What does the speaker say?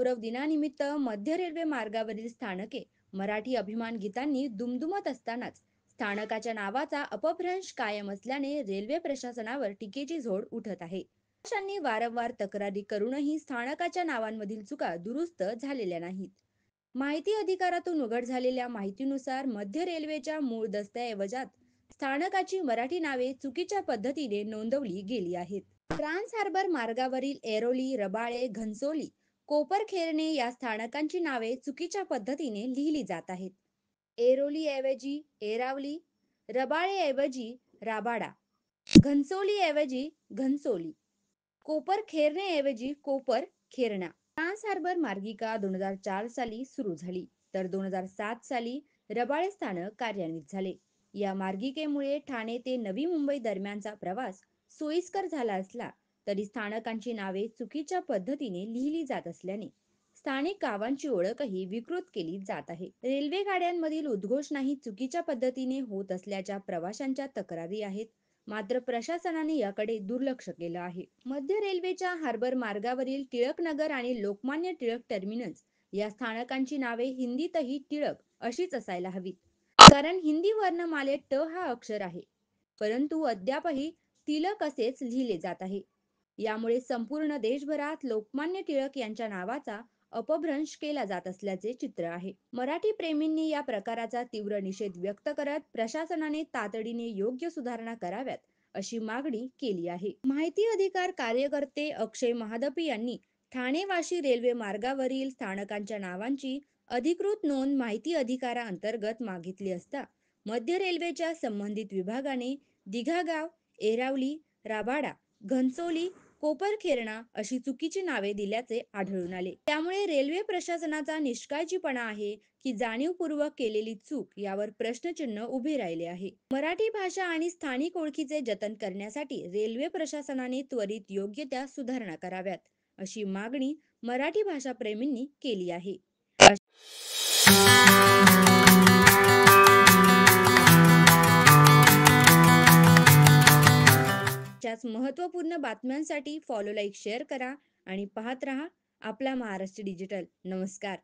गौरव दिनानिमित्त मध्य रेल्वे मार्गावरील स्थानके मराठी अभिमान गीतांनी दुमदुमत असतानाच स्थानकाच्या नावाचा अपभ्रंश कायम असल्याने रेल्वे प्रशासनावर टीकेची झोड उठत आहे. प्रवाशांनी वारंवार तक्रारी करूनही स्थानकाच्या नावांमधील चुका दुरुस्त झालेल्या नाहीत. माहिती अधिकारातून उघड झालेल्या माहितीनुसार मध्य रेल्वेच्या मूळ दस्तऐवजात स्थानकाची मराठी नावे चुकीच्या पद्धतीने नोंदवली गेली आहेत. ट्रान्स हार्बर मार्गावरील ऐरोली, रबाळे, घनसोली, कोपरखैरणे या स्थानकांची नावे चुकीच्या पद्धतीने लिहिली जात आहेत. ऐरोली ऐवजी ऐरावली, रबाळे ऐवजी राबाडा, घनसोली ऐवजी घनसोली, कोपरखैरणे ऐवजी कोपरखैरणा. ट्रान्स हार्बर मार्गिका 2004 साली सुरू झाली, तर 2007 साली रबाळे स्थानक कार्यान्वित झाले. या मार्गिकेमुळे ठाणे ते नवी मुंबई दरम्यानचा प्रवास सोयीस्कर झाला असला तरी स्थानकांची नावे चुकीच्या पद्धतीने लिहिली जात असल्याने स्थानिक गावांची ओळखही विकृत केली जात आहे. रेल्वे गाड्यांमधील उद्घोषणाही चुकीच्या पद्धतीने होत असल्याच्या प्रवाशांच्या तक्रारी आहेत. मात्र प्रशासनाने याकडे दुर्लक्ष केलं आहे. मध्य रेल्वेच्या हार्बर मार्गावरील टिळकनगर आणि लोकमान्य टिळक टर्मिनस या स्थानकांची नावे हिंदीतही टिळक अशीच असायला हवीत, कारण हिंदी वर्णमालेत ट हा अक्षर आहे, परंतु अद्यापही तिलक असेच लिहिले जात आहे. यामुळे संपूर्ण देशभरात लोकमान्य टिळक यांच्या नावाचा अपभ्रंश केला जात असल्याचे चित्र आहे. मराठी प्रेमींनी या प्रकाराचा तीव्र निषेध व्यक्त करत प्रशासनाने तातडीने योग्य सुधारणा कराव्यात अशी मागणी केली आहे. माहिती अधिकार कार्यकर्ते अक्षय महादपी यांनी ठाणे वाशी रेल्वे मार्गावरील स्थानकांच्या नावांची अधिकृत नोंद माहिती अधिकाराअंतर्गत मागितली असता मध्य रेल्वेच्या संबंधित विभागाने दिघागाव, ऐरावली, राबाडा, घनसोली, कोपरखैरणा अशी चुकीची नावे दिल्याचे आढळून आले. त्यामुळे रेल्वे प्रशासनाचा निष्काळजीपणा आहे की जाणीवपूर्वक केलेली चूक यावर प्रश्नचिन्ह उभे राहिले आहे. मराठी भाषा आणि स्थानिक ओळखीचे जतन करण्यासाठी रेल्वे प्रशासनाने त्वरित योग्य त्या सुधारणा कराव्यात अशी मागणी मराठी भाषा प्रेमींनी केली आहे. अशाच महत्त्वपूर्ण बातम्यांसाठी फॉलो, लाईक, शेअर करा आणि पाहत रहा आपला महाराष्ट्र डिजिटल. नमस्कार.